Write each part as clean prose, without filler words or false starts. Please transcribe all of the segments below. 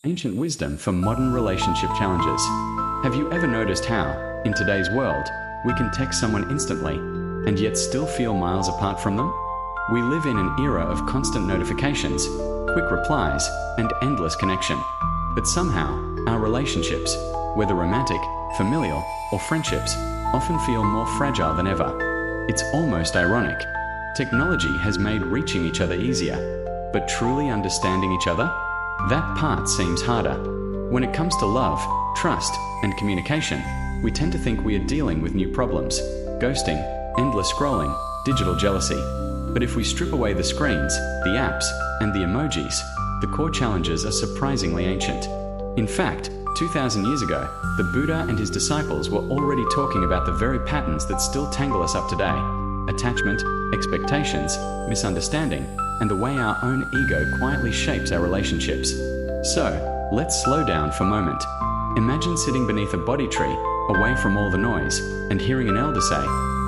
Ancient wisdom for modern relationship challenges. Have you ever noticed how, in today's world, we can text someone instantly and yet still feel miles apart from them? We live in an era of constant notifications, quick replies, and endless connection. But somehow, our relationships, whether romantic, familial, or friendships, often feel more fragile than ever. It's almost ironic. Technology has made reaching each other easier, but truly understanding each other? That part seems harder. When it comes to love, trust, and communication, we tend to think we are dealing with new problems: ghosting, endless scrolling, digital jealousy. But if we strip away the screens, the apps, and the emojis, the core challenges are surprisingly ancient. In fact, 2,000 years ago, the Buddha and his disciples were already talking about the very patterns that still tangle us up today: attachment, expectations, misunderstanding, and the way our own ego quietly shapes our relationships. So, let's slow down for a moment. Imagine sitting beneath a body tree, away from all the noise, and hearing an elder say,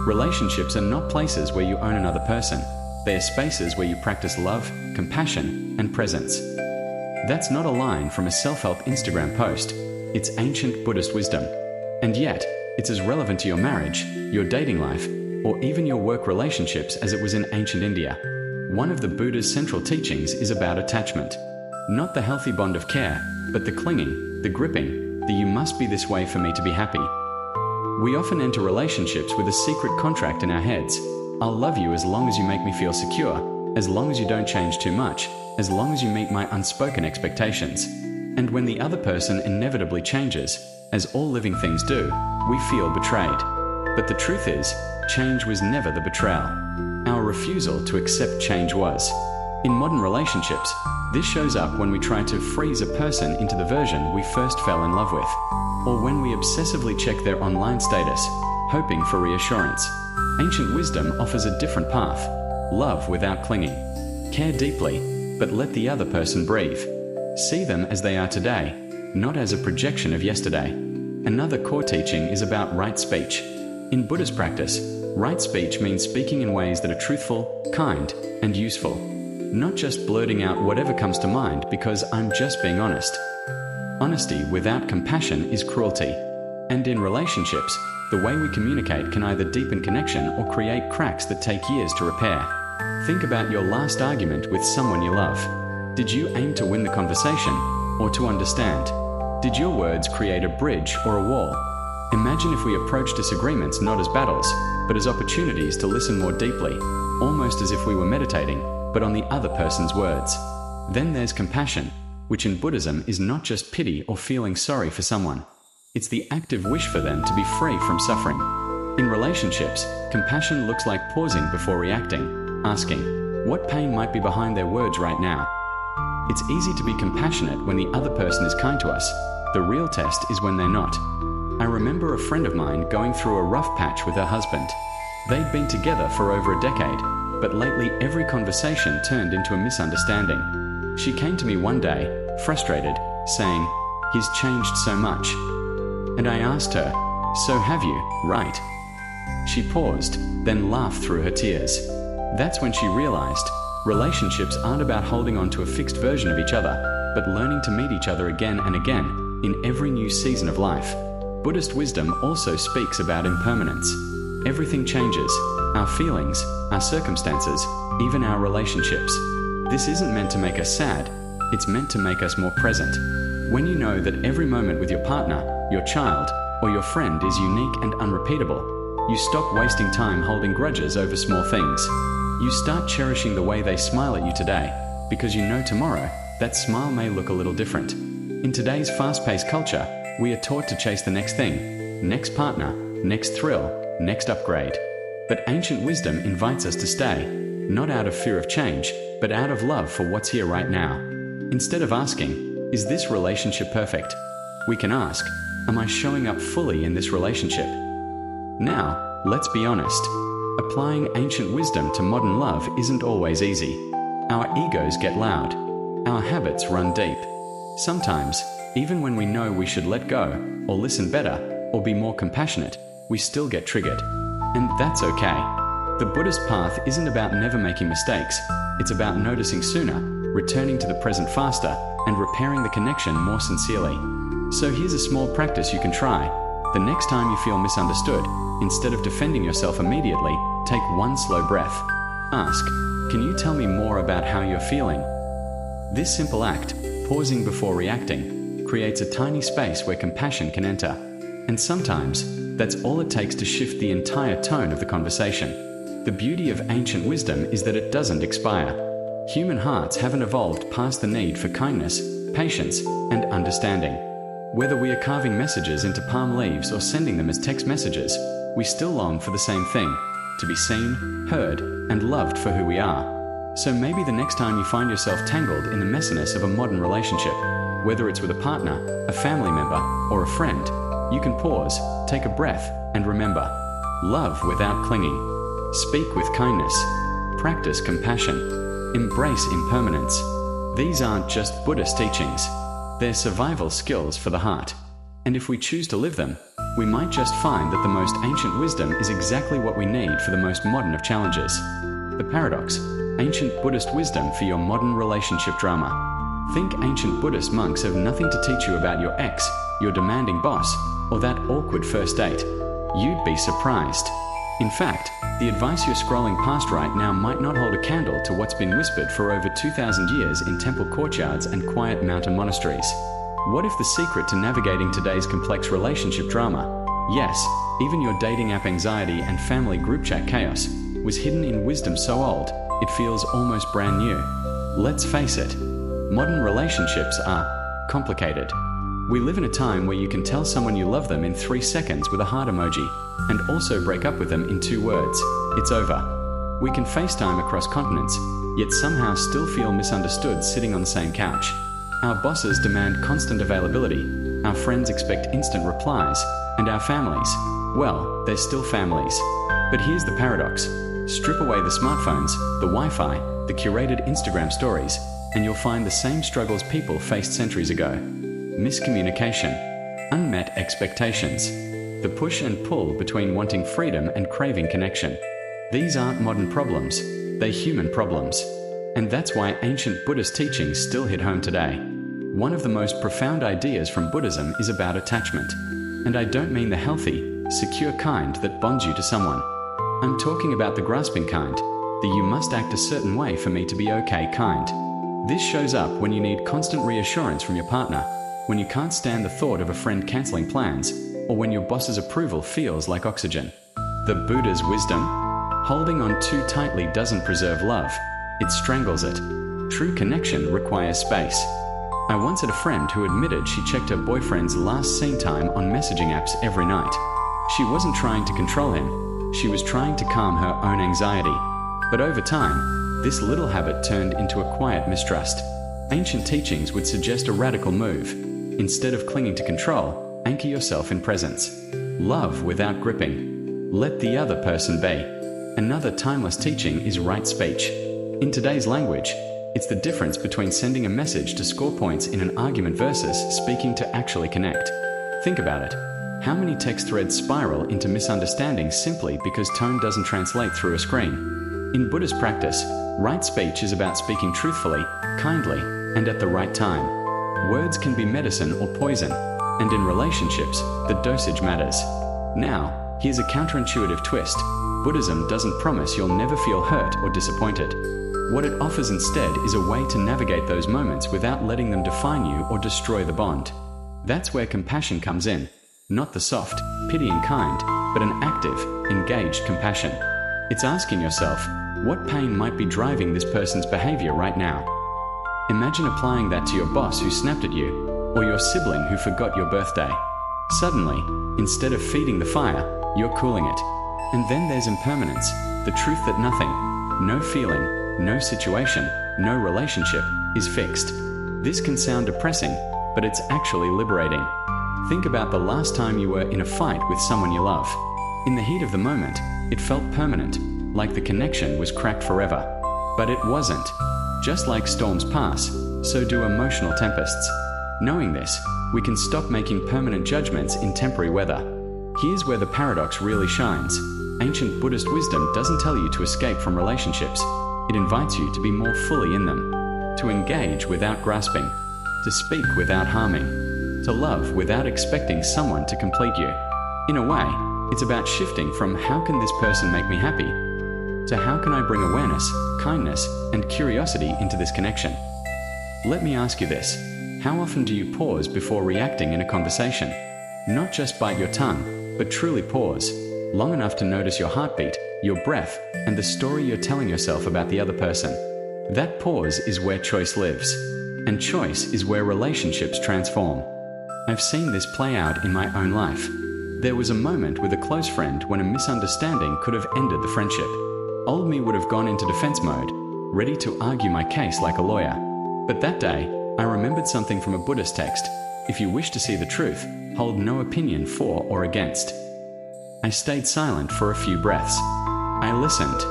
"Relationships are not places where you own another person. They are spaces where you practice love, compassion, and presence." That's not a line from a self-help Instagram post. It's ancient Buddhist wisdom. And yet, it's as relevant to your marriage, your dating life, or even your work relationships as it was in ancient India. One of the Buddha's central teachings is about attachment. Not the healthy bond of care, but the clinging, the gripping, the "you must be this way for me to be happy." We often enter relationships with a secret contract in our heads. I'll love you as long as you make me feel secure, as long as you don't change too much, as long as you meet my unspoken expectations. And when the other person inevitably changes, as all living things do, we feel betrayed. But the truth is, change was never the betrayal. Our refusal to accept change was. In modern relationships, this shows up when we try to freeze a person into the version we first fell in love with, or when we obsessively check their online status, hoping for reassurance. Ancient wisdom offers a different path: love without clinging. Care deeply, but let the other person breathe. See them as they are today, not as a projection of yesterday. Another core teaching is about right speech. In Buddhist practice, right speech means speaking in ways that are truthful, kind, and useful. Not just blurting out whatever comes to mind because I'm just being honest. Honesty without compassion is cruelty. And in relationships, the way we communicate can either deepen connection or create cracks that take years to repair. Think about your last argument with someone you love. Did you aim to win the conversation or to understand? Did your words create a bridge or a wall? Imagine if we approach disagreements not as battles, but as opportunities to listen more deeply, almost as if we were meditating, but on the other person's words. Then there's compassion, which in Buddhism is not just pity or feeling sorry for someone. It's the active wish for them to be free from suffering. In relationships, compassion looks like pausing before reacting, asking, what pain might be behind their words right now? It's easy to be compassionate when the other person is kind to us. The real test is when they're not. I remember a friend of mine going through a rough patch with her husband. They'd been together for over a decade, but lately every conversation turned into a misunderstanding. She came to me one day, frustrated, saying, "He's changed so much." And I asked her, "So have you, right?" She paused, then laughed through her tears. That's when she realized, relationships aren't about holding on to a fixed version of each other, but learning to meet each other again and again, in every new season of life. Buddhist wisdom also speaks about impermanence. Everything changes: our feelings, our circumstances, even our relationships. This isn't meant to make us sad, it's meant to make us more present. When you know that every moment with your partner, your child, or your friend is unique and unrepeatable, you stop wasting time holding grudges over small things. You start cherishing the way they smile at you today, because you know tomorrow, that smile may look a little different. In today's fast-paced culture, we are taught to chase the next thing, next partner, next thrill, next upgrade. But ancient wisdom invites us to stay, not out of fear of change, but out of love for what's here right now. Instead of asking, "Is this relationship perfect?" we can ask, "Am I showing up fully in this relationship?" Now, let's be honest. Applying ancient wisdom to modern love isn't always easy. Our egos get loud. Our habits run deep. Sometimes, even when we know we should let go, or listen better, or be more compassionate, we still get triggered. And that's okay. The Buddhist path isn't about never making mistakes. It's about noticing sooner, returning to the present faster, and repairing the connection more sincerely. So here's a small practice you can try. The next time you feel misunderstood, instead of defending yourself immediately, take one slow breath. Ask, "Can you tell me more about how you're feeling?" This simple act, pausing before reacting, creates a tiny space where compassion can enter. And sometimes, that's all it takes to shift the entire tone of the conversation. The beauty of ancient wisdom is that it doesn't expire. Human hearts haven't evolved past the need for kindness, patience, and understanding. Whether we are carving messages into palm leaves or sending them as text messages, we still long for the same thing: to be seen, heard, and loved for who we are. So maybe the next time you find yourself tangled in the messiness of a modern relationship, whether it's with a partner, a family member, or a friend, you can pause, take a breath, and remember: love without clinging. Speak with kindness. Practice compassion. Embrace impermanence. These aren't just Buddhist teachings. They're survival skills for the heart. And if we choose to live them, we might just find that the most ancient wisdom is exactly what we need for the most modern of challenges. The paradox: ancient Buddhist wisdom for your modern relationship drama. Think ancient Buddhist monks have nothing to teach you about your ex, your demanding boss, or that awkward first date. You'd be surprised. In fact, the advice you're scrolling past right now might not hold a candle to what's been whispered for over 2,000 years in temple courtyards and quiet mountain monasteries. What if the secret to navigating today's complex relationship drama, yes, even your dating app anxiety and family group chat chaos, was hidden in wisdom so old, it feels almost brand new? Let's face it, modern relationships are complicated. We live in a time where you can tell someone you love them in 3 seconds with a heart emoji, and also break up with them in 2 words: it's over. We can FaceTime across continents, yet somehow still feel misunderstood sitting on the same couch. Our bosses demand constant availability, our friends expect instant replies, and our families, well, they're still families. But here's the paradox: strip away the smartphones, the Wi-Fi, the curated Instagram stories, and you'll find the same struggles people faced centuries ago. Miscommunication, unmet expectations, the push and pull between wanting freedom and craving connection. These aren't modern problems, they're human problems. And that's why ancient Buddhist teachings still hit home today. One of the most profound ideas from Buddhism is about attachment. And I don't mean the healthy, secure kind that bonds you to someone. I'm talking about the grasping kind, the "you must act a certain way for me to be okay" kind. This shows up when you need constant reassurance from your partner, when you can't stand the thought of a friend cancelling plans, or when your boss's approval feels like oxygen. The Buddha's wisdom? Holding on too tightly doesn't preserve love, it strangles it. True connection requires space. I once had a friend who admitted she checked her boyfriend's last seen time on messaging apps every night. She wasn't trying to control him, she was trying to calm her own anxiety. But over time, this little habit turned into a quiet mistrust. Ancient teachings would suggest a radical move. Instead of clinging to control, anchor yourself in presence. Love without gripping. Let the other person be. Another timeless teaching is right speech. In today's language, it's the difference between sending a message to score points in an argument versus speaking to actually connect. Think about it. How many text threads spiral into misunderstandings simply because tone doesn't translate through a screen? In Buddhist practice, right speech is about speaking truthfully, kindly, and at the right time. Words can be medicine or poison, and in relationships, the dosage matters. Now, here's a counterintuitive twist. Buddhism doesn't promise you'll never feel hurt or disappointed. What it offers instead is a way to navigate those moments without letting them define you or destroy the bond. That's where compassion comes in. Not the soft, pitying kind, but an active, engaged compassion. It's asking yourself, what pain might be driving this person's behavior right now? Imagine applying that to your boss who snapped at you, or your sibling who forgot your birthday. Suddenly, instead of feeding the fire, you're cooling it. And then there's impermanence, the truth that nothing, no feeling, no situation, no relationship, is fixed. This can sound depressing, but it's actually liberating. Think about the last time you were in a fight with someone you love. In the heat of the moment, it felt permanent, like the connection was cracked forever. But it wasn't. Just like storms pass, so do emotional tempests. Knowing this, we can stop making permanent judgments in temporary weather. Here's where the paradox really shines. Ancient Buddhist wisdom doesn't tell you to escape from relationships. It invites you to be more fully in them. to engage without grasping, to speak without harming, to love without expecting someone to complete you. In a way, it's about shifting from how can this person make me happy to how can I bring awareness, kindness, and curiosity into this connection. Let me ask you this. How often do you pause before reacting in a conversation? Not just bite your tongue, but truly pause, long enough to notice your heartbeat, your breath, and the story you're telling yourself about the other person. That pause is where choice lives, and choice is where relationships transform. I've seen this play out in my own life. There was a moment with a close friend when a misunderstanding could have ended the friendship. Old me would have gone into defense mode, ready to argue my case like a lawyer. But that day, I remembered something from a Buddhist text. If you wish to see the truth, hold no opinion for or against. I stayed silent for a few breaths. I listened.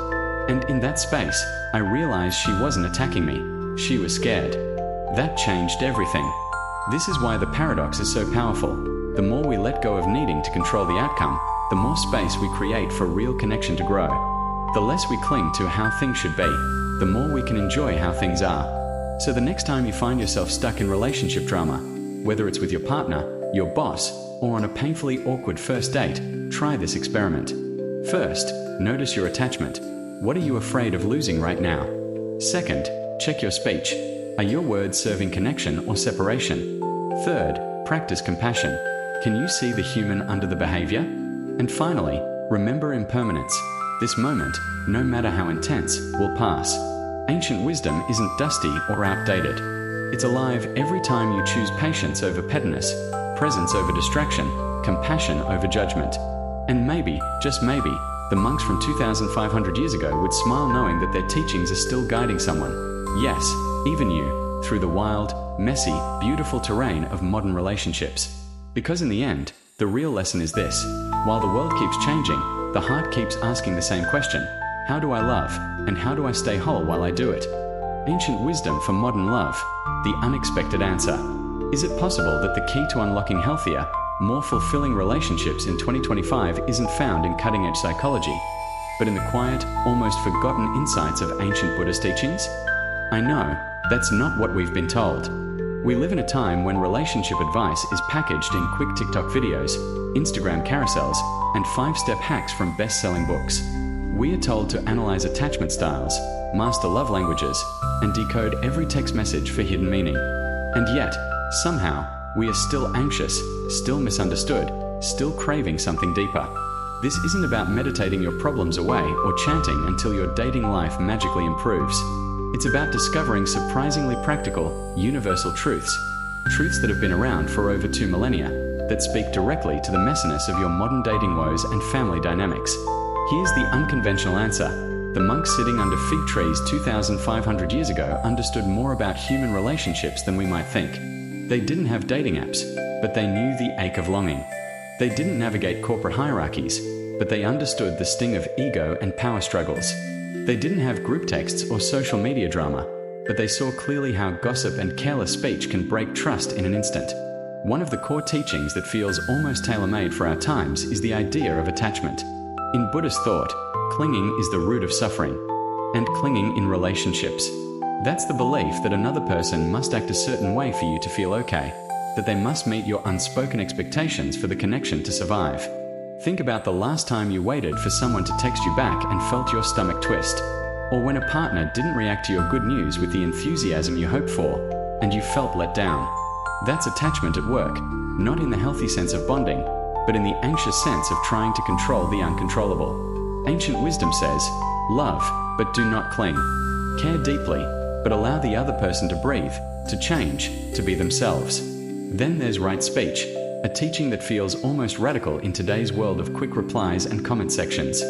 And in that space, I realized she wasn't attacking me. She was scared. That changed everything. This is why the paradox is so powerful. The more we let go of needing to control the outcome, the more space we create for real connection to grow. The less we cling to how things should be, the more we can enjoy how things are. So the next time you find yourself stuck in relationship drama, whether it's with your partner, your boss, or on a painfully awkward first date, try this experiment. First, notice your attachment. What are you afraid of losing right now? Second, check your speech. Are your words serving connection or separation? Third, practice compassion. Can you see the human under the behavior? And finally, remember impermanence. This moment, no matter how intense, will pass. Ancient wisdom isn't dusty or outdated. It's alive every time you choose patience over pettiness, presence over distraction, compassion over judgment. And maybe, just maybe, the monks from 2,500 years ago would smile knowing that their teachings are still guiding someone. Yes, even you, through the wild, messy, beautiful terrain of modern relationships. Because in the end, the real lesson is this. While the world keeps changing, the heart keeps asking the same question. How do I love? And how do I stay whole while I do it? Ancient wisdom for modern love. The unexpected answer. Is it possible that the key to unlocking healthier, more fulfilling relationships in 2025 isn't found in cutting-edge psychology, but in the quiet, almost forgotten insights of ancient Buddhist teachings? I know, that's not what we've been told. We live in a time when relationship advice is packaged in quick TikTok videos, Instagram carousels, and 5-step hacks from best-selling books. We are told to analyze attachment styles, master love languages, and decode every text message for hidden meaning. And yet, somehow, we are still anxious, still misunderstood, still craving something deeper. This isn't about meditating your problems away or chanting until your dating life magically improves. It's about discovering surprisingly practical, universal truths. Truths that have been around for over 2 millennia, that speak directly to the messiness of your modern dating woes and family dynamics. Here's the unconventional answer. The monks sitting under fig trees 2,500 years ago understood more about human relationships than we might think. They didn't have dating apps, but they knew the ache of longing. They didn't navigate corporate hierarchies, but they understood the sting of ego and power struggles. They didn't have group texts or social media drama, but they saw clearly how gossip and careless speech can break trust in an instant. One of the core teachings that feels almost tailor-made for our times is the idea of attachment. In Buddhist thought, clinging is the root of suffering, and clinging in relationships. That's the belief that another person must act a certain way for you to feel okay, that they must meet your unspoken expectations for the connection to survive. Think about the last time you waited for someone to text you back and felt your stomach twist, or when a partner didn't react to your good news with the enthusiasm you hoped for, and you felt let down. That's attachment at work, not in the healthy sense of bonding, but in the anxious sense of trying to control the uncontrollable. Ancient wisdom says, love, but do not cling. Care deeply, but allow the other person to breathe, to change, to be themselves. Then there's right speech, a teaching that feels almost radical in today's world of quick replies and comment sections.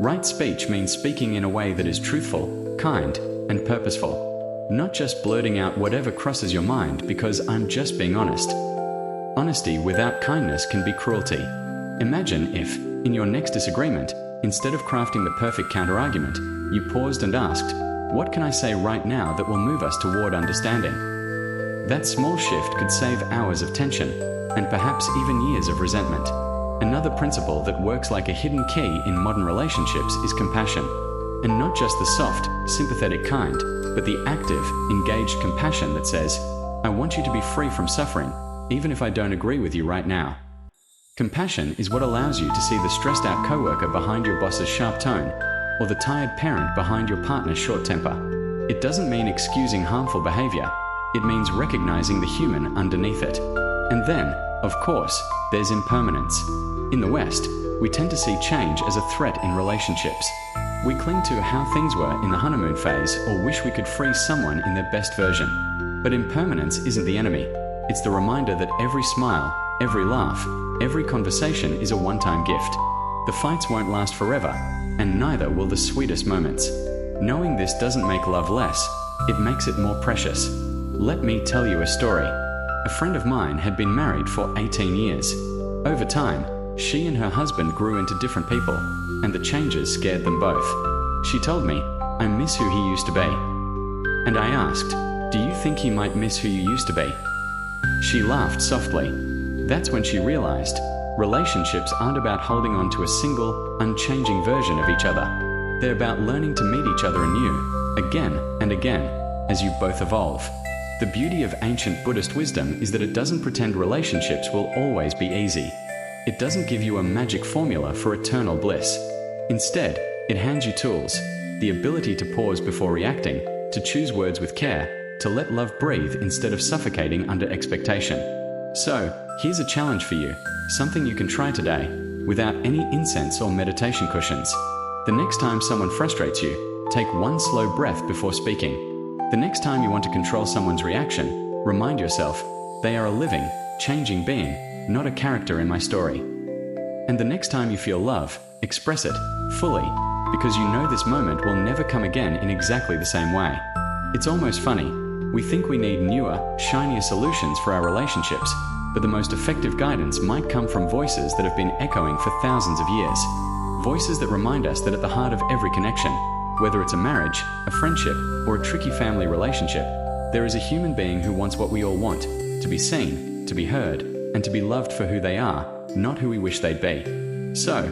Right speech means speaking in a way that is truthful, kind, and purposeful. Not just blurting out whatever crosses your mind because I'm just being honest. Honesty without kindness can be cruelty. Imagine if, in your next disagreement, instead of crafting the perfect counterargument, you paused and asked, what can I say right now that will move us toward understanding? That small shift could save hours of tension, and perhaps even years of resentment. Another principle that works like a hidden key in modern relationships is compassion. And not just the soft, sympathetic kind, but the active, engaged compassion that says, I want you to be free from suffering, even if I don't agree with you right now. Compassion is what allows you to see the stressed out coworker behind your boss's sharp tone, or the tired parent behind your partner's short temper. It doesn't mean excusing harmful behavior. It means recognizing the human underneath it. And then, of course, there's impermanence. In the West, we tend to see change as a threat in relationships. We cling to how things were in the honeymoon phase or wish we could freeze someone in their best version. But impermanence isn't the enemy. It's the reminder that every smile, every laugh, every conversation is a one-time gift. The fights won't last forever, and neither will the sweetest moments. Knowing this doesn't make love less, it makes it more precious. Let me tell you a story. A friend of mine had been married for 18 years. Over time, she and her husband grew into different people, and the changes scared them both. She told me, I miss who he used to be. And I asked, do you think he might miss who you used to be? She laughed softly. That's when she realized, relationships aren't about holding on to a single, unchanging version of each other. They're about learning to meet each other anew, again and again, as you both evolve. The beauty of ancient Buddhist wisdom is that it doesn't pretend relationships will always be easy. It doesn't give you a magic formula for eternal bliss. Instead, it hands you tools, the ability to pause before reacting, to choose words with care, to let love breathe instead of suffocating under expectation. So, here's a challenge for you, something you can try today, without any incense or meditation cushions. The next time someone frustrates you, take one slow breath before speaking. The next time you want to control someone's reaction, remind yourself, they are a living, changing being, not a character in my story. And the next time you feel love, express it, fully, because you know this moment will never come again in exactly the same way. It's almost funny. We think we need newer, shinier solutions for our relationships, but the most effective guidance might come from voices that have been echoing for thousands of years. Voices that remind us that at the heart of every connection, whether it's a marriage, a friendship, or a tricky family relationship, there is a human being who wants what we all want, to be seen, to be heard, and to be loved for who they are, not who we wish they'd be. So,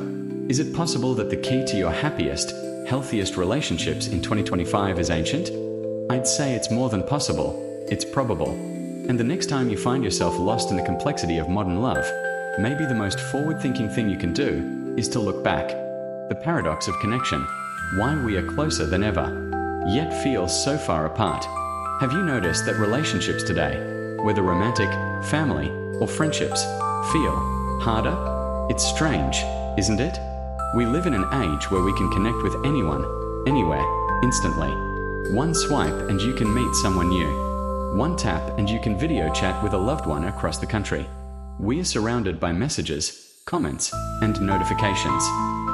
is it possible that the key to your happiest, healthiest relationships in 2025 is ancient? I'd say it's more than possible, it's probable. And the next time you find yourself lost in the complexity of modern love, maybe the most forward-thinking thing you can do is to look back. The paradox of connection, why we are closer than ever, yet feel so far apart. Have you noticed that relationships today, whether romantic, family, or friendships, feel harder? It's strange, isn't it? We live in an age where we can connect with anyone, anywhere, instantly. One swipe and you can meet someone new. One tap and you can video chat with a loved one across the country. We are surrounded by messages, comments, and notifications.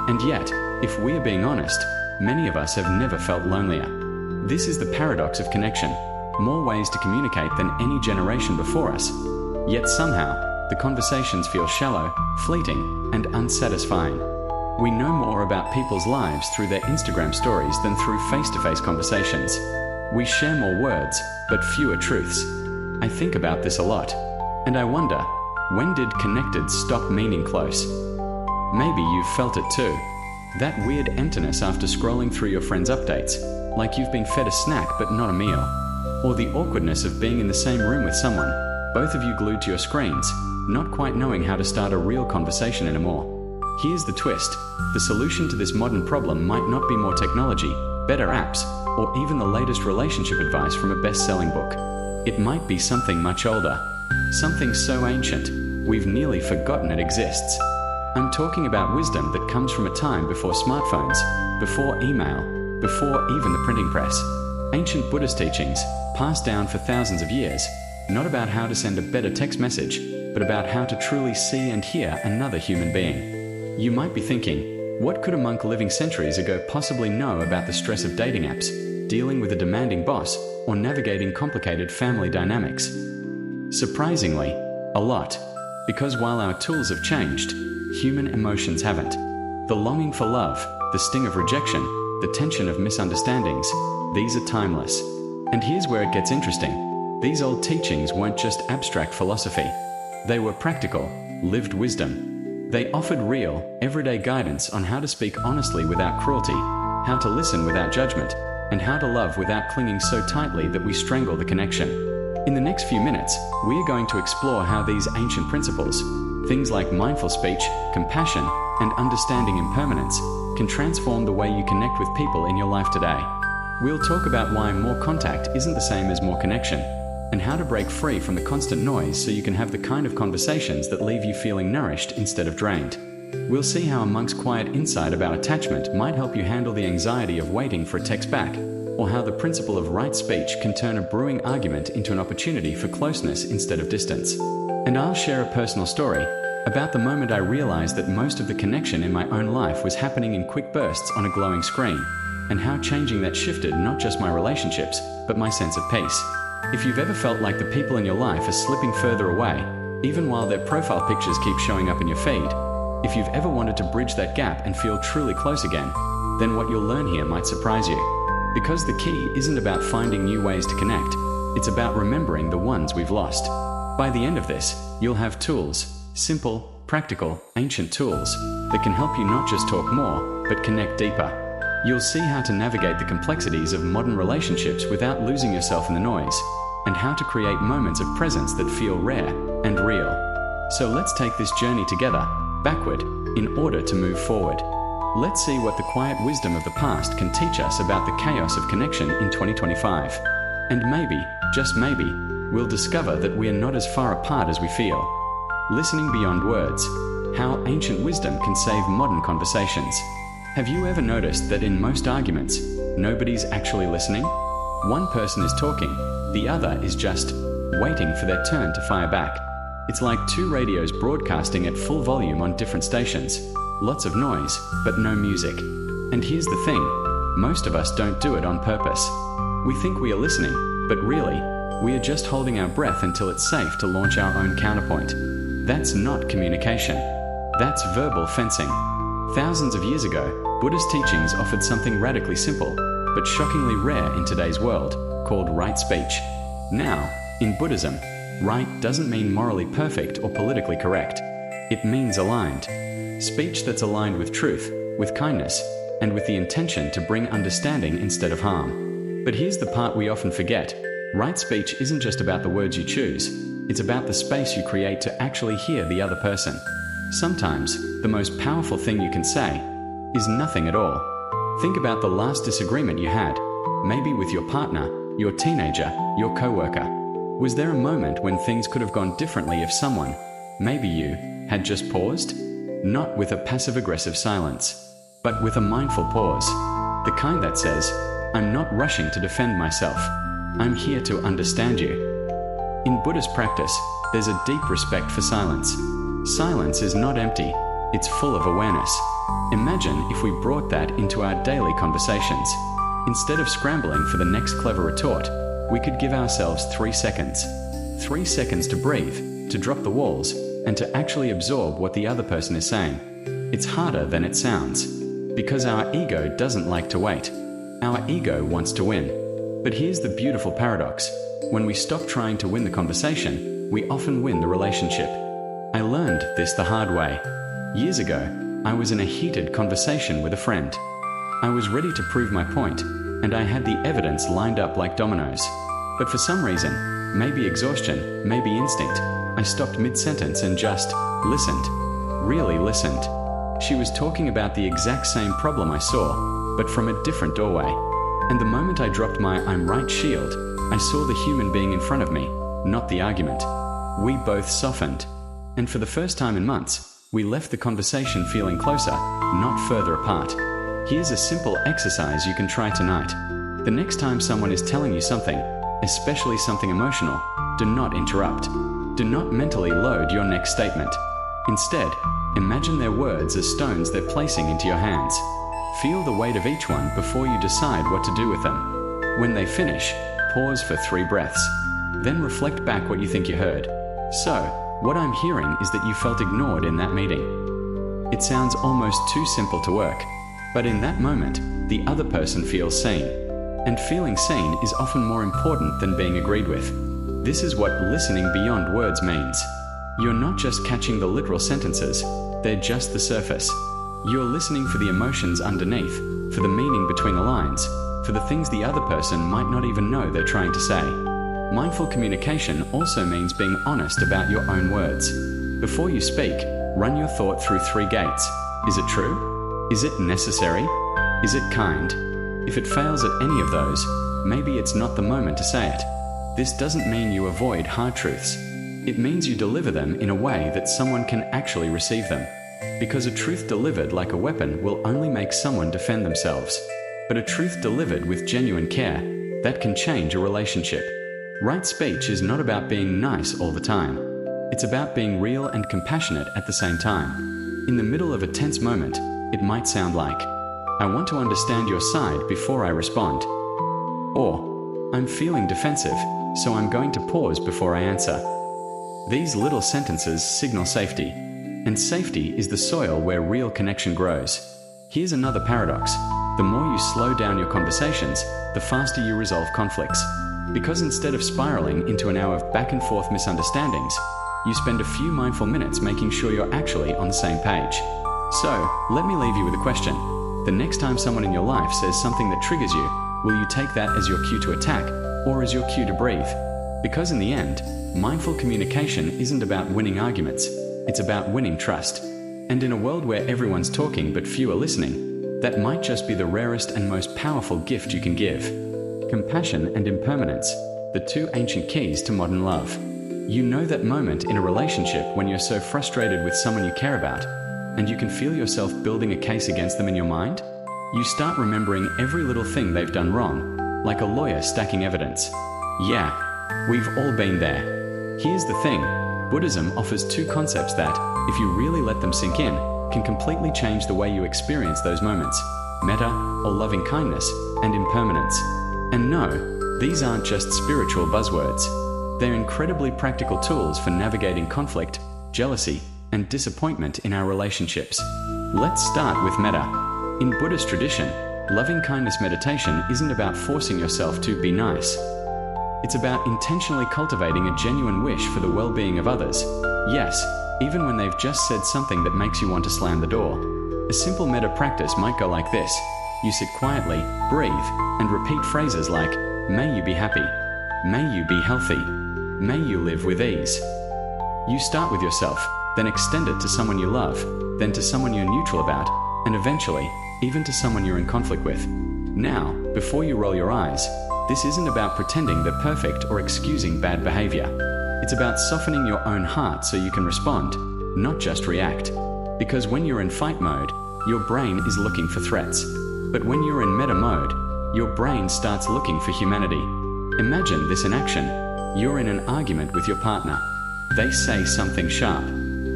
And yet, if we are being honest, many of us have never felt lonelier. This is the paradox of connection. More ways to communicate than any generation before us. Yet somehow, the conversations feel shallow, fleeting, and unsatisfying. We know more about people's lives through their Instagram stories than through face-to-face conversations. We share more words, but fewer truths. I think about this a lot. And I wonder, when did connected stop meaning close? Maybe you've felt it too. That weird emptiness after scrolling through your friends' updates, like you've been fed a snack but not a meal. Or the awkwardness of being in the same room with someone, both of you glued to your screens, not quite knowing how to start a real conversation anymore. Here's the twist. The solution to this modern problem might not be more technology, better apps, or even the latest relationship advice from a best-selling book. It might be something much older. Something so ancient, we've nearly forgotten it exists. I'm talking about wisdom that comes from a time before smartphones, before email, before even the printing press. Ancient Buddhist teachings, passed down for thousands of years, not about how to send a better text message, but about how to truly see and hear another human being. You might be thinking, what could a monk living centuries ago possibly know about the stress of dating apps, dealing with a demanding boss, or navigating complicated family dynamics? Surprisingly, a lot. Because while our tools have changed, human emotions haven't. The longing for love, the sting of rejection, the tension of misunderstandings, these are timeless. And here's where it gets interesting. These old teachings weren't just abstract philosophy. They were practical, lived wisdom. They offered real, everyday guidance on how to speak honestly without cruelty, how to listen without judgment, and how to love without clinging so tightly that we strangle the connection. In the next few minutes, we are going to explore how these ancient principles, things like mindful speech, compassion, and understanding impermanence, can transform the way you connect with people in your life today. We'll talk about why more contact isn't the same as more connection, and how to break free from the constant noise so you can have the kind of conversations that leave you feeling nourished instead of drained. We'll see how a monk's quiet insight about attachment might help you handle the anxiety of waiting for a text back, or how the principle of right speech can turn a brewing argument into an opportunity for closeness instead of distance. And I'll share a personal story about the moment I realized that most of the connection in my own life was happening in quick bursts on a glowing screen, and how changing that shifted not just my relationships, but my sense of peace. If you've ever felt like the people in your life are slipping further away, even while their profile pictures keep showing up in your feed, if you've ever wanted to bridge that gap and feel truly close again, then what you'll learn here might surprise you. Because the key isn't about finding new ways to connect, it's about remembering the ones we've lost. By the end of this, you'll have tools, simple, practical, ancient tools, that can help you not just talk more, but connect deeper. You'll see how to navigate the complexities of modern relationships without losing yourself in the noise, and how to create moments of presence that feel rare and real. So let's take this journey together, backward, in order to move forward. Let's see what the quiet wisdom of the past can teach us about the chaos of connection in 2025. And maybe, just maybe, we'll discover that we are not as far apart as we feel. Listening beyond words, how ancient wisdom can save modern conversations. Have you ever noticed that in most arguments, nobody's actually listening? One person is talking, the other is just waiting for their turn to fire back. It's like two radios broadcasting at full volume on different stations. Lots of noise, but no music. And here's the thing, most of us don't do it on purpose. We think we are listening, but really, we are just holding our breath until it's safe to launch our own counterpoint. That's not communication. That's verbal fencing. Thousands of years ago, Buddhist teachings offered something radically simple, but shockingly rare in today's world, called right speech. Now, in Buddhism, right doesn't mean morally perfect or politically correct. It means aligned. Speech that's aligned with truth, with kindness, and with the intention to bring understanding instead of harm. But here's the part we often forget. Right speech isn't just about the words you choose. It's about the space you create to actually hear the other person. Sometimes, the most powerful thing you can say is nothing at all. Think about the last disagreement you had, maybe with your partner, your teenager, your coworker. Was there a moment when things could have gone differently if someone, maybe you, had just paused? Not with a passive-aggressive silence, but with a mindful pause. The kind that says, I'm not rushing to defend myself. I'm here to understand you. In Buddhist practice, there's a deep respect for silence. Silence is not empty, it's full of awareness. Imagine if we brought that into our daily conversations. Instead of scrambling for the next clever retort, we could give ourselves 3 seconds. 3 seconds to breathe, to drop the walls, and to actually absorb what the other person is saying. It's harder than it sounds, because our ego doesn't like to wait. Our ego wants to win. But here's the beautiful paradox. When we stop trying to win the conversation, we often win the relationship. I learned this the hard way. Years ago, I was in a heated conversation with a friend. I was ready to prove my point, and I had the evidence lined up like dominoes. But for some reason, maybe exhaustion, maybe instinct, I stopped mid-sentence and just listened. Really listened. She was talking about the exact same problem I saw, but from a different doorway. And the moment I dropped my I'm right shield, I saw the human being in front of me, not the argument. We both softened. And for the first time in months, we left the conversation feeling closer, not further apart. Here's a simple exercise you can try tonight. The next time someone is telling you something, especially something emotional, do not interrupt. Do not mentally load your next statement. Instead, imagine their words as stones they're placing into your hands. Feel the weight of each one before you decide what to do with them. When they finish, pause for 3 breaths. Then reflect back what you think you heard. So, what I'm hearing is that you felt ignored in that meeting. It sounds almost too simple to work, but in that moment, the other person feels seen. And feeling seen is often more important than being agreed with. This is what listening beyond words means. You're not just catching the literal sentences, they're just the surface. You're listening for the emotions underneath, for the meaning between the lines, for the things the other person might not even know they're trying to say. Mindful communication also means being honest about your own words. Before you speak, run your thought through 3 gates. Is it true? Is it necessary? Is it kind? If it fails at any of those, maybe it's not the moment to say it. This doesn't mean you avoid hard truths. It means you deliver them in a way that someone can actually receive them. Because a truth delivered like a weapon will only make someone defend themselves. But a truth delivered with genuine care, that can change a relationship. Right speech is not about being nice all the time. It's about being real and compassionate at the same time. In the middle of a tense moment, it might sound like, "I want to understand your side before I respond." Or, "I'm feeling defensive, so I'm going to pause before I answer." These little sentences signal safety, and safety is the soil where real connection grows. Here's another paradox. The more you slow down your conversations, the faster you resolve conflicts. Because instead of spiraling into an hour of back and forth misunderstandings, you spend a few mindful minutes making sure you're actually on the same page. So, let me leave you with a question. The next time someone in your life says something that triggers you, will you take that as your cue to attack, or as your cue to breathe? Because in the end, mindful communication isn't about winning arguments, it's about winning trust. And in a world where everyone's talking but few are listening, that might just be the rarest and most powerful gift you can give. Compassion and impermanence, the 2 ancient keys to modern love. You know that moment in a relationship when you're so frustrated with someone you care about, and you can feel yourself building a case against them in your mind? You start remembering every little thing they've done wrong, like a lawyer stacking evidence. Yeah, we've all been there. Here's the thing, Buddhism offers 2 concepts that, if you really let them sink in, can completely change the way you experience those moments: metta, or loving kindness, and impermanence. And no, these aren't just spiritual buzzwords. They're incredibly practical tools for navigating conflict, jealousy, and disappointment in our relationships. Let's start with metta. In Buddhist tradition, loving kindness meditation isn't about forcing yourself to be nice. It's about intentionally cultivating a genuine wish for the well-being of others. Yes, even when they've just said something that makes you want to slam the door. A simple metta practice might go like this. You sit quietly, breathe, and repeat phrases like, "May you be happy. May you be healthy. May you live with ease." You start with yourself, then extend it to someone you love, then to someone you're neutral about, and eventually, even to someone you're in conflict with. Now, before you roll your eyes, this isn't about pretending they're perfect or excusing bad behavior. It's about softening your own heart so you can respond, not just react. Because when you're in fight mode, your brain is looking for threats. But when you're in metta mode, your brain starts looking for humanity. Imagine this in action. You're in an argument with your partner. They say something sharp.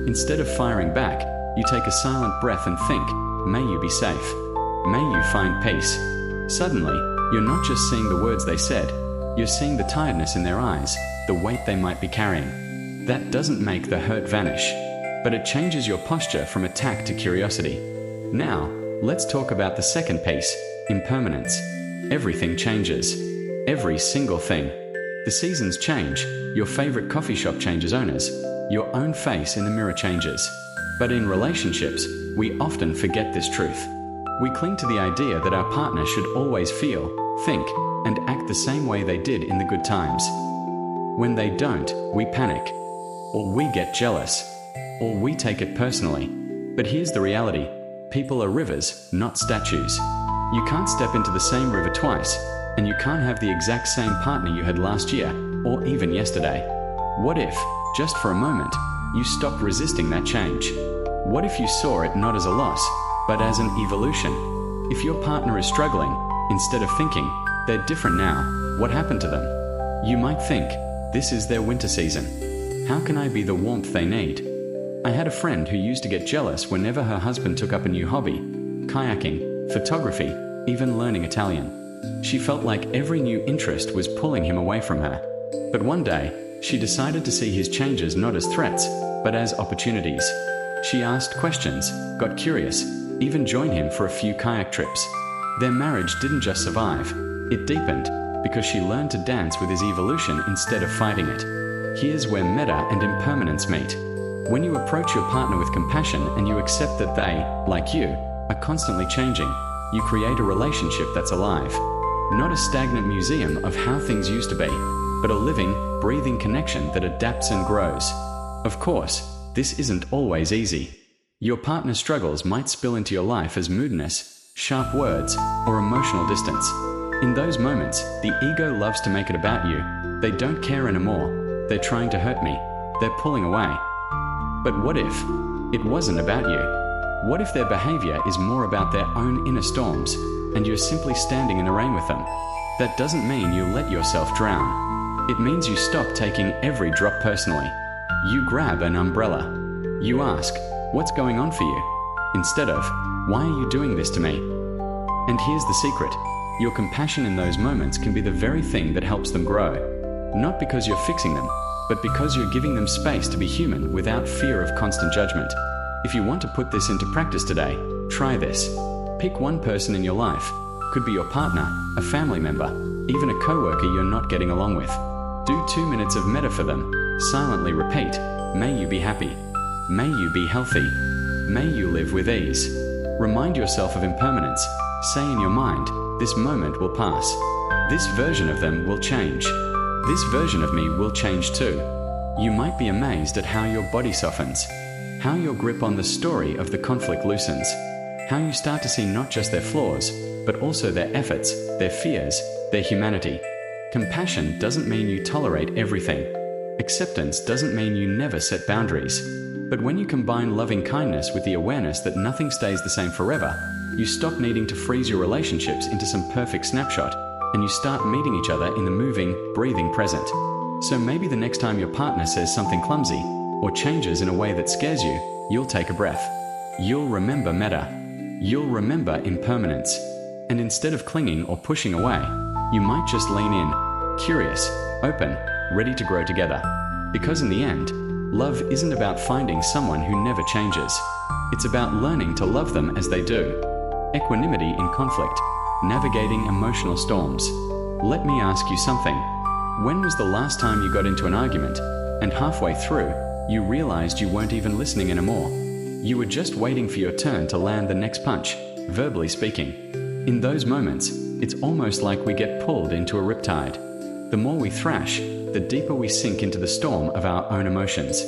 Instead of firing back, you take a silent breath and think, "May you be safe. May you find peace." Suddenly, you're not just seeing the words they said, you're seeing the tiredness in their eyes, the weight they might be carrying. That doesn't make the hurt vanish, but it changes your posture from attack to curiosity. Now, let's talk about the second piece, impermanence. Everything changes. Every single thing. The seasons change, your favorite coffee shop changes owners, your own face in the mirror changes. But in relationships, we often forget this truth. We cling to the idea that our partner should always feel, think, and act the same way they did in the good times. When they don't, we panic, or we get jealous, or we take it personally. But here's the reality. People are rivers, not statues. You can't step into the same river twice, and you can't have the exact same partner you had last year, or even yesterday. What if, just for a moment, you stopped resisting that change? What if you saw it not as a loss, but as an evolution? If your partner is struggling, instead of thinking, "They're different now, what happened to them?" you might think, "This is their winter season. How can I be the warmth they need?" I had a friend who used to get jealous whenever her husband took up a new hobby, kayaking, photography, even learning Italian. She felt like every new interest was pulling him away from her. But one day, she decided to see his changes not as threats, but as opportunities. She asked questions, got curious, even joined him for a few kayak trips. Their marriage didn't just survive, it deepened, because she learned to dance with his evolution instead of fighting it. Here's where metta and impermanence meet. When you approach your partner with compassion and you accept that they, like you, are constantly changing, you create a relationship that's alive. Not a stagnant museum of how things used to be, but a living, breathing connection that adapts and grows. Of course, this isn't always easy. Your partner's struggles might spill into your life as moodiness, sharp words, or emotional distance. In those moments, the ego loves to make it about you. They don't care anymore. They're trying to hurt me. They're pulling away. But what if it wasn't about you? What if their behavior is more about their own inner storms, and you're simply standing in the rain with them? That doesn't mean you let yourself drown. It means you stop taking every drop personally. You grab an umbrella. You ask, what's going on for you? Instead of, why are you doing this to me? And here's the secret. Your compassion in those moments can be the very thing that helps them grow. Not because you're fixing them, but because you're giving them space to be human without fear of constant judgment. If you want to put this into practice today, try this. Pick one person in your life. Could be your partner, a family member, even a coworker you're not getting along with. Do 2 minutes of metta for them. Silently repeat, may you be happy. May you be healthy. May you live with ease. Remind yourself of impermanence. Say in your mind, this moment will pass. This version of them will change. This version of me will change too. You might be amazed at how your body softens, how your grip on the story of the conflict loosens, how you start to see not just their flaws, but also their efforts, their fears, their humanity. Compassion doesn't mean you tolerate everything. Acceptance doesn't mean you never set boundaries. But when you combine loving kindness with the awareness that nothing stays the same forever, you stop needing to freeze your relationships into some perfect snapshot, and you start meeting each other in the moving, breathing present. So maybe the next time your partner says something clumsy, or changes in a way that scares you, you'll take a breath. You'll remember metta. You'll remember impermanence. And instead of clinging or pushing away, you might just lean in, curious, open, ready to grow together. Because in the end, love isn't about finding someone who never changes. It's about learning to love them as they do. Equanimity in conflict, navigating emotional storms. Let me ask you something. When was the last time you got into an argument, and halfway through, you realized you weren't even listening anymore? You were just waiting for your turn to land the next punch, verbally speaking. In those moments, it's almost like we get pulled into a riptide. The more we thrash, the deeper we sink into the storm of our own emotions.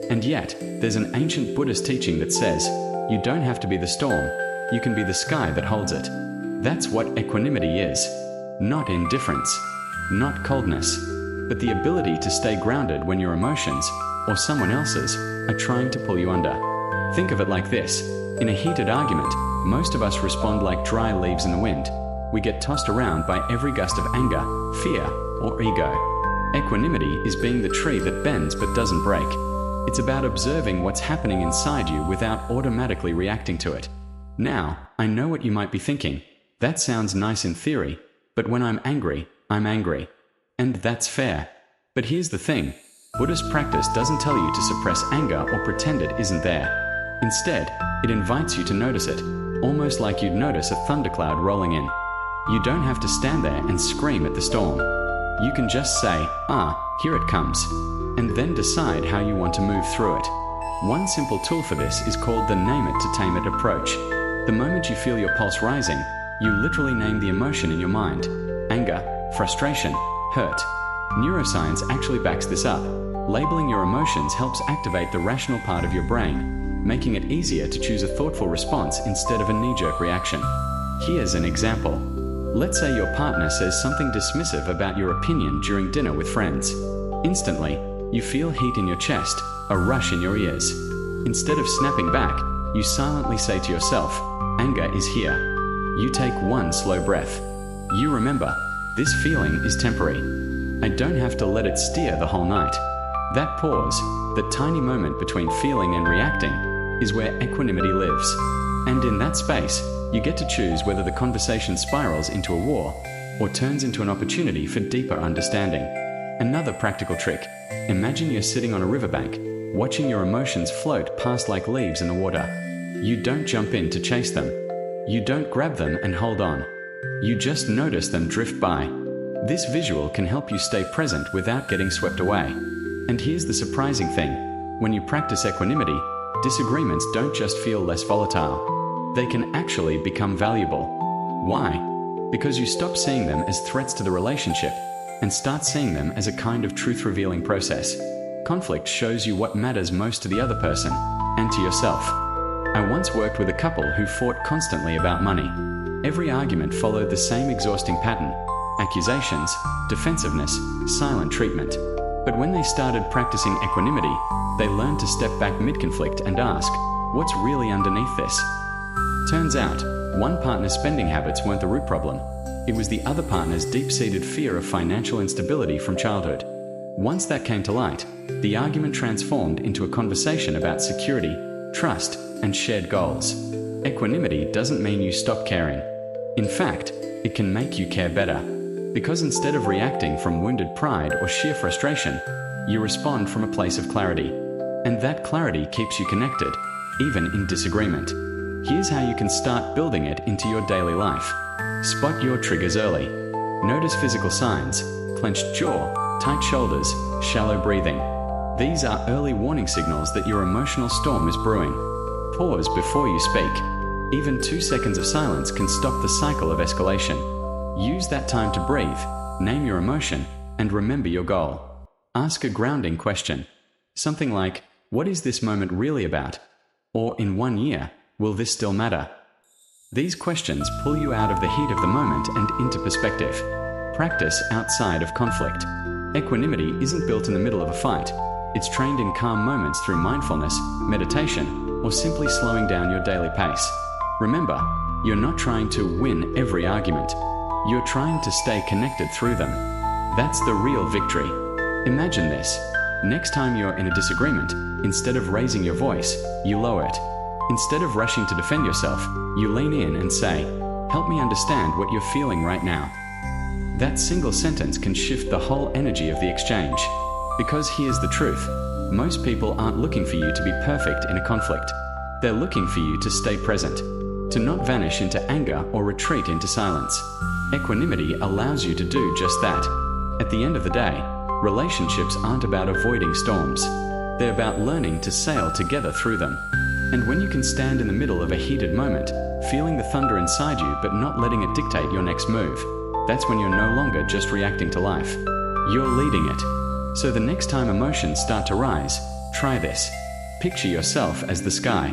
And yet, there's an ancient Buddhist teaching that says, you don't have to be the storm, you can be the sky that holds it. That's what equanimity is. Not indifference, not coldness, but the ability to stay grounded when your emotions, or someone else's, are trying to pull you under. Think of it like this. In a heated argument, most of us respond like dry leaves in the wind. We get tossed around by every gust of anger, fear, or ego. Equanimity is being the tree that bends but doesn't break. It's about observing what's happening inside you without automatically reacting to it. Now, I know what you might be thinking. That sounds nice in theory, but when I'm angry, I'm angry. And that's fair. But here's the thing. Buddhist practice doesn't tell you to suppress anger or pretend it isn't there. Instead, it invites you to notice it, almost like you'd notice a thundercloud rolling in. You don't have to stand there and scream at the storm. You can just say, here it comes, and then decide how you want to move through it. One simple tool for this is called the name it to tame it approach. The moment you feel your pulse rising, you literally name the emotion in your mind. Anger, frustration, hurt. Neuroscience actually backs this up. Labeling your emotions helps activate the rational part of your brain, making it easier to choose a thoughtful response instead of a knee-jerk reaction. Here's an example. Let's say your partner says something dismissive about your opinion during dinner with friends. Instantly, you feel heat in your chest, a rush in your ears. Instead of snapping back, you silently say to yourself, anger is here. You take one slow breath. You remember, this feeling is temporary. I don't have to let it steer the whole night. That pause, that tiny moment between feeling and reacting, is where equanimity lives. And in that space, you get to choose whether the conversation spirals into a war or turns into an opportunity for deeper understanding. Another practical trick. Imagine you're sitting on a riverbank, watching your emotions float past like leaves in the water. You don't jump in to chase them. You don't grab them and hold on. You just notice them drift by. This visual can help you stay present without getting swept away. And here's the surprising thing. When you practice equanimity, disagreements don't just feel less volatile. They can actually become valuable. Why? because you stop seeing them as threats to the relationship and start seeing them as a kind of truth-revealing process. Conflict shows you what matters most to the other person and to yourself. I once worked with a couple who fought constantly about money. Every argument followed the same exhausting pattern: accusations, defensiveness, silent treatment. But when they started practicing equanimity, they learned to step back mid-conflict and ask, what's really underneath this? Turns out, one partner's spending habits weren't the root problem. It was the other partner's deep-seated fear of financial instability from childhood. Once that came to light, the argument transformed into a conversation about security, trust, and shared goals. Equanimity doesn't mean you stop caring. In fact, it can make you care better. Because instead of reacting from wounded pride or sheer frustration, you respond from a place of clarity. And that clarity keeps you connected, even in disagreement. Here's how you can start building it into your daily life. Spot your triggers early. Notice physical signs: clenched jaw, tight shoulders, shallow breathing. These are early warning signals that your emotional storm is brewing. Pause before you speak. Even 2 seconds of silence can stop the cycle of escalation. Use that time to breathe, name your emotion, and remember your goal. Ask a grounding question. Something like, what is this moment really about? Or, in 1 year, will this still matter? These questions pull you out of the heat of the moment and into perspective. Practice outside of conflict. Equanimity isn't built in the middle of a fight. It's trained in calm moments through mindfulness, meditation, or simply slowing down your daily pace. Remember, you're not trying to win every argument. You're trying to stay connected through them. That's the real victory. Imagine this. Next time you're in a disagreement, instead of raising your voice, you lower it. Instead of rushing to defend yourself, you lean in and say, "Help me understand what you're feeling right now." That single sentence can shift the whole energy of the exchange. Because here's the truth. Most people aren't looking for you to be perfect in a conflict. They're looking for you to stay present, to not vanish into anger or retreat into silence. Equanimity allows you to do just that. At the end of the day, relationships aren't about avoiding storms. They're about learning to sail together through them. And when you can stand in the middle of a heated moment, feeling the thunder inside you but not letting it dictate your next move, that's when you're no longer just reacting to life. You're leading it. So the next time emotions start to rise, try this. Picture yourself as the sky.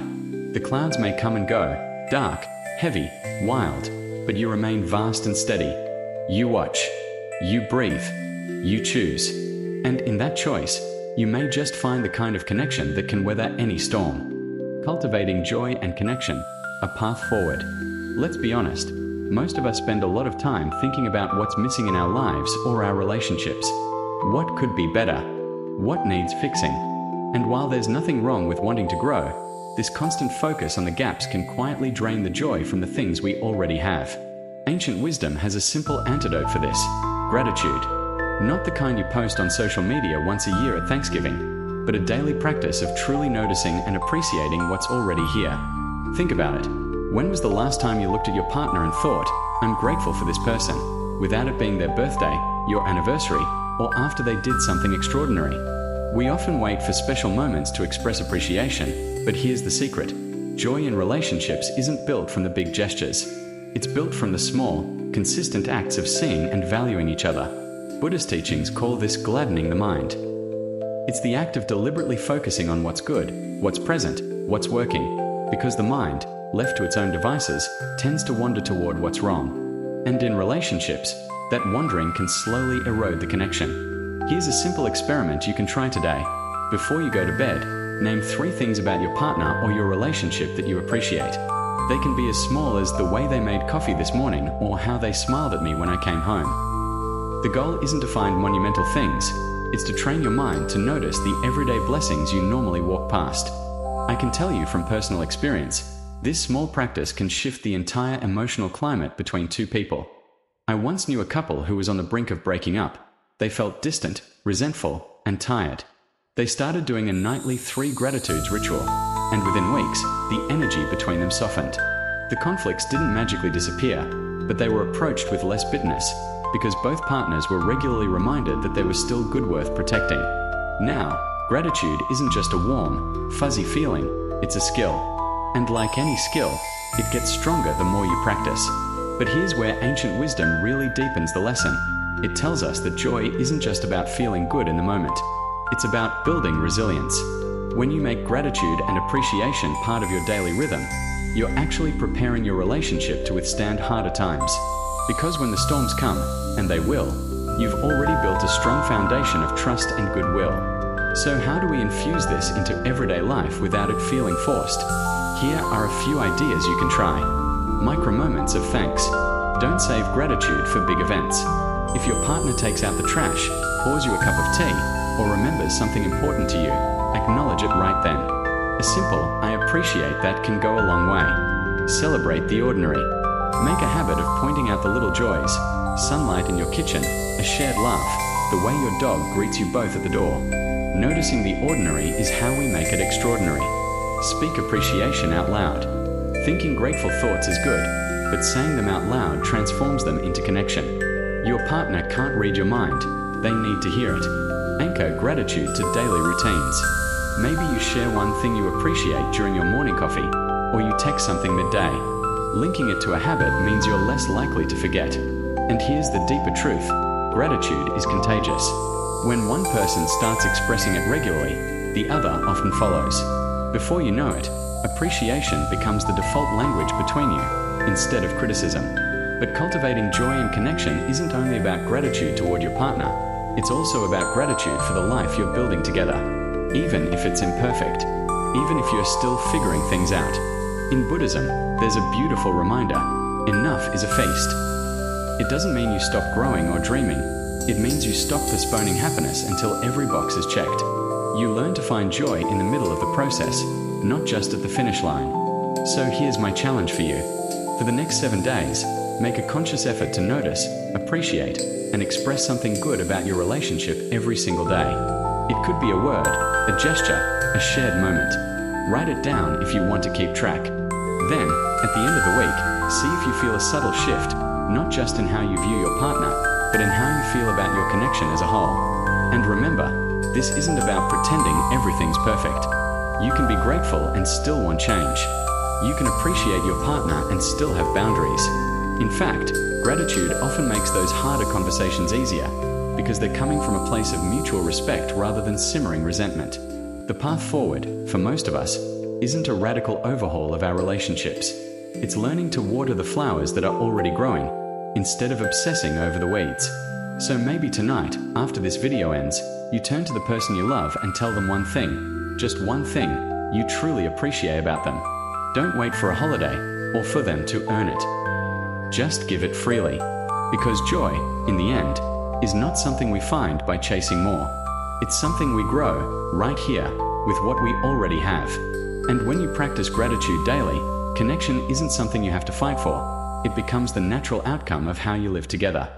The clouds may come and go, dark, heavy, wild, but you remain vast and steady. You watch. You breathe. You choose. And in that choice, you may just find the kind of connection that can weather any storm. Cultivating joy and connection, a path forward. Let's be honest, most of us spend a lot of time thinking about what's missing in our lives or our relationships. What could be better? What needs fixing? And while there's nothing wrong with wanting to grow, this constant focus on the gaps can quietly drain the joy from the things we already have. Ancient wisdom has a simple antidote for this: gratitude. Not the kind you post on social media once a year at Thanksgiving, but a daily practice of truly noticing and appreciating what's already here. Think about it. When was the last time you looked at your partner and thought, "I'm grateful for this person," without it being their birthday, your anniversary, or after they did something extraordinary? We often wait for special moments to express appreciation, but here's the secret. Joy in relationships isn't built from the big gestures. It's built from the small, consistent acts of seeing and valuing each other. Buddhist teachings call this gladdening the mind. It's the act of deliberately focusing on what's good, what's present, what's working, because the mind, left to its own devices, tends to wander toward what's wrong. And in relationships, that wandering can slowly erode the connection. Here's a simple experiment you can try today. Before you go to bed, name 3 things about your partner or your relationship that you appreciate. They can be as small as the way they made coffee this morning or how they smiled at me when I came home. The goal isn't to find monumental things. It's to train your mind to notice the everyday blessings you normally walk past. I can tell you from personal experience, this small practice can shift the entire emotional climate between 2 people. I once knew a couple who was on the brink of breaking up. They felt distant, resentful, and tired. They started doing a nightly 3 gratitudes ritual, and within weeks, the energy between them softened. The conflicts didn't magically disappear, but they were approached with less bitterness, because both partners were regularly reminded that there was still good worth protecting. Now, gratitude isn't just a warm, fuzzy feeling, it's a skill. And like any skill, it gets stronger the more you practice. But here's where ancient wisdom really deepens the lesson. It tells us that joy isn't just about feeling good in the moment. It's about building resilience. When you make gratitude and appreciation part of your daily rhythm, you're actually preparing your relationship to withstand harder times. Because when the storms come, and they will, you've already built a strong foundation of trust and goodwill. So how do we infuse this into everyday life without it feeling forced? Here are a few ideas you can try. Micro moments of thanks. Don't save gratitude for big events. If your partner takes out the trash, pours you a cup of tea, or remembers something important to you, acknowledge it right then. A simple "I appreciate that" can go a long way. Celebrate the ordinary. Make a habit of pointing out the little joys. Sunlight in your kitchen, a shared laugh, the way your dog greets you both at the door. Noticing the ordinary is how we make it extraordinary. Speak appreciation out loud. Thinking grateful thoughts is good, but saying them out loud transforms them into connection. Your partner can't read your mind, they need to hear it. Anchor gratitude to daily routines. Maybe you share one thing you appreciate during your morning coffee, or you text something midday. Linking it to a habit means you're less likely to forget. And here's the deeper truth: gratitude is contagious. When one person starts expressing it regularly, the other often follows. Before you know it, appreciation becomes the default language between you, instead of criticism. But cultivating joy and connection isn't only about gratitude toward your partner, it's also about gratitude for the life you're building together. Even if it's imperfect, even if you're still figuring things out. In Buddhism, there's a beautiful reminder: enough is a feast. It doesn't mean you stop growing or dreaming. It means you stop postponing happiness until every box is checked. You learn to find joy in the middle of the process, not just at the finish line. So here's my challenge for you. For the next 7 days, make a conscious effort to notice, appreciate, and express something good about your relationship every single day. It could be a word, a gesture, a shared moment. Write it down if you want to keep track. Then, at the end of the week, see if you feel a subtle shift, not just in how you view your partner, but in how you feel about your connection as a whole. And remember, this isn't about pretending everything's perfect. You can be grateful and still want change. You can appreciate your partner and still have boundaries. In fact, gratitude often makes those harder conversations easier, because they're coming from a place of mutual respect rather than simmering resentment. The path forward, for most of us, isn't a radical overhaul of our relationships. It's learning to water the flowers that are already growing, instead of obsessing over the weeds. So maybe tonight, after this video ends, you turn to the person you love and tell them one thing, just one thing, you truly appreciate about them. Don't wait for a holiday, or for them to earn it. Just give it freely. Because joy, in the end, is not something we find by chasing more. It's something we grow, right here, with what we already have. And when you practice gratitude daily, connection isn't something you have to fight for. It becomes the natural outcome of how you live together.